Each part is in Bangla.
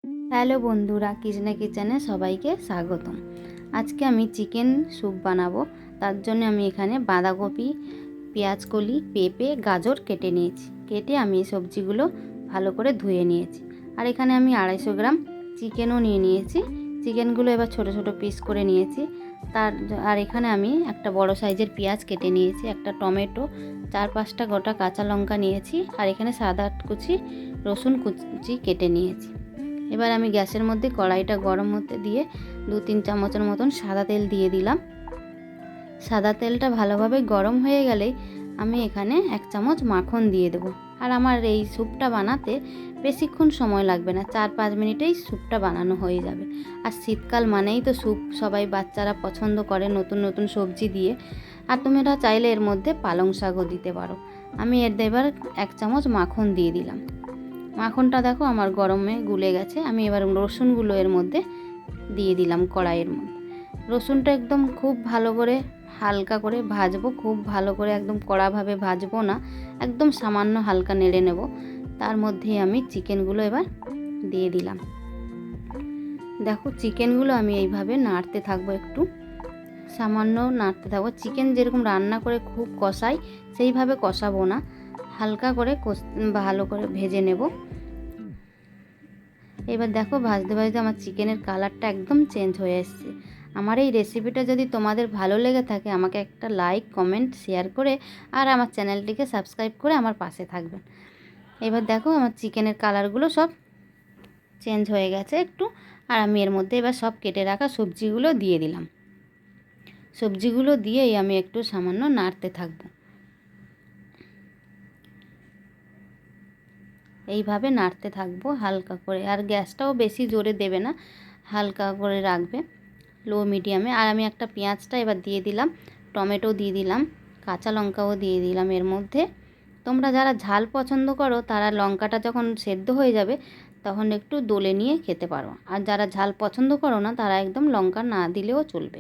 হ্যালো বন্ধুরা, কৃষ্ণা কিচেনে সবাইকে স্বাগতম। আজকে আমি চিকেন স্যুপ বানাবো। তার জন্য আমি এখানে বাঁধাকপি, পেঁয়াজকলি, পেঁপে, গাজর কেটে নিয়েছি। কেটে আমি এই সবজিগুলো ভালো করে ধুয়ে নিয়েছি। আর এখানে আমি 250 গ্রাম চিকেনও নিয়ে নিয়েছি। চিকেনগুলো এবার ছোট ছোট পিস করে নিয়েছি। আর এখানে আমি একটা বড় সাইজের পেঁয়াজ কেটে নিয়েছি, একটা টমেটো, 4-5টা গোটা কাঁচা লঙ্কা নিয়েছি। আর এখানে 7-8 কুচি রসুন কুচি কেটে নিয়েছি। এবার আমি গ্যাসের মধ্যে কড়াইটা গরম হতে দিয়ে 2-3 চামচের মতন সাদা তেল দিয়ে দিলাম। সাদা তেলটা ভালোভাবে গরম হয়ে গেলেই আমি এখানে 1 চামচ মাখন দিয়ে দেবো। আর আমার এই স্যুপটা বানাতে বেশিক্ষণ সময় লাগবে না, 4-5 মিনিটেই স্যুপটা বানানো হয়ে যাবে। আর শীতকাল মানেই তো স্যুপ, সবাই বাচ্চারা পছন্দ করে নতুন নতুন সবজি দিয়ে। আর তোমরা চাইলে এর মধ্যে পালং শাকও দিতে পারো। আমি এবার 1 চামচ মাখন দিয়ে দিলাম। মাখনটা দেখো আমার গরমে গুলে গেছে। আমি এবার রসুনগুলো এর মধ্যে দিয়ে দিলাম কড়াইয়ের মধ্যে। রসুনটা একদম খুব ভালো করে হালকা করে ভাজবো, খুব ভালো করে একদম কড়াভাবে ভাজবো না, একদম সামান্য হালকা নেড়ে নেব। তার মধ্যেই আমি চিকেনগুলো এবার দিয়ে দিলাম। দেখো চিকেনগুলো আমি এইভাবে নাড়তে থাকবো, একটু সামান্য নাড়তে থাকবো। চিকেন যেরকম রান্না করে খুব কষাই সেইভাবে কষাবো না, হালকা করে ভালো করে ভেজে নেব। এবার দেখো ভাজতে ভাজতে আমার চিকেনের কালারটা একদম চেঞ্জ হয়ে এসেছে। আমার এই রেসিপিটা যদি তোমাদের ভালো লেগে থাকে আমাকে একটা লাইক, কমেন্ট, শেয়ার করে আর আমার চ্যানেলটিকে সাবস্ক্রাইব করে আমার পাশে থাকবেন। এবার দেখো আমার চিকেনের কালারগুলো সব চেঞ্জ হয়ে গেছে একটু। আর আমি এর মধ্যে এবার সব কেটে রাখা সবজিগুলো দিয়ে দিলাম। সবজিগুলো দিয়েই আমি একটু সামান্য নাড়তে থাকবো। এইভাবে নাড়তে থাকবো হালকা করে। আর গ্যাসটাও বেশি জোরে দেবে না, হালকা করে রাখবে, লো মিডিয়ামে। আর আমি একটা পেঁয়াজটা এবার দিয়ে দিলাম, টমেটো দিয়ে দিলাম, কাঁচা লঙ্কাও দিয়ে দিলাম এর মধ্যে। তোমরা যারা ঝাল পছন্দ করো তারা লঙ্কাটা যখন সেদ্ধ হয়ে যাবে তখন একটু দলে নিয়ে খেতে পারো। আর যারা ঝাল পছন্দ করো না তারা একদম লঙ্কা না দিলেও চলবে।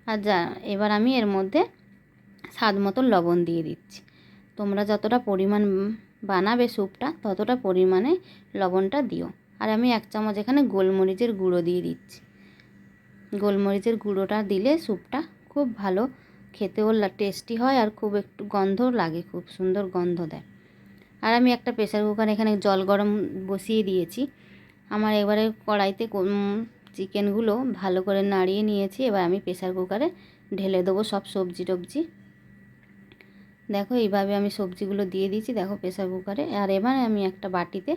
আর এবার আমি এর মধ্যে স্বাদ মতো লবণ দিয়ে দিচ্ছি। তোমরা যতটা পরিমাণ বানাবে স্যুপটা ততটা পরিমাণে লবণটা দিও। আর আমি 1 চামচ এখানে গোলমরিচের গুঁড়ো দিয়ে দিচ্ছি। গোলমরিচের গুঁড়োটা দিলে স্যুপটা খুব ভালো খেতেও টেস্টি হয়, আর খুব একটু গন্ধ লাগে, খুব সুন্দর গন্ধ দেয়। আর আমি একটা প্রেসার কুকার এখানে জল গরম বসিয়ে দিয়েছি। আমার এবারে কড়াইতে চিকেনগুলো ভালো করে নাড়িয়ে নিয়েছি। এবার আমি প্রেসার কুকারে ঢেলে দেবো সব সবজি টবজি। দেখো এইভাবে আমি সবজিগুলো দিয়ে দিয়েছি দেখো প্রেসার কুকারে। আর এবার আমি একটা বাটিতে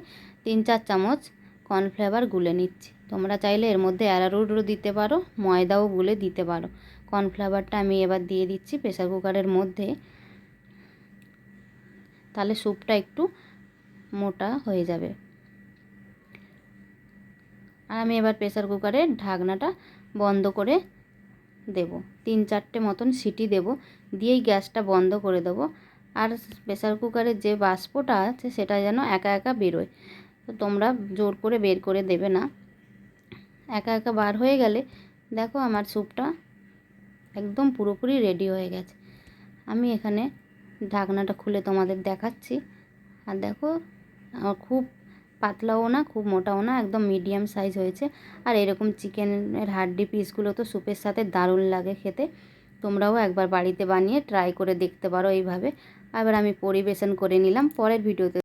3-4 চামচ কর্নফ্লেভার গুলে নিচ্ছি। তোমরা চাইলে এর মধ্যে অ্যারারুটও দিতে পারো, ময়দাও গুলে দিতে পারো। কর্নফ্লেভারটা আমি এবার দিয়ে দিচ্ছি প্রেসার কুকারের মধ্যে, তাহলে স্যুপটা একটু মোটা হয়ে যাবে। আর আমি এবার প্রেসার কুকারের ঢাকনাটা বন্ধ করে দেব, 3-4টে মতন সিটি দেব, দিয়েই গ্যাসটা বন্ধ করে দেবো। আর প্রেসার কুকারের যে বাষ্পটা আছে সেটা যেন একা একা বেরোয়, তো তোমরা জোর করে বের করে দেবে না। একা একা বার হয়ে গেলে দেখো আমার স্যুপটা একদম পুরোপুরি রেডি হয়ে গেছে। আমি এখানে ঢাকনাটা খুলে তোমাদের দেখাচ্ছি। আর দেখো খুব পাতলাও না খুব মোটাও না, একদম মিডিয়াম সাইজ হয়েছে। আর এরকম চিকেনের হাড্ডি পিসগুলো তো স্যুপের সাথে দারুণ লাগে খেতে। তোমরাও একবার বাড়িতে বানিয়ে ট্রাই করে দেখতে পারো এইভাবে। এবার আমি পরিবেশন করে নিলাম। পরের ভিডিওতে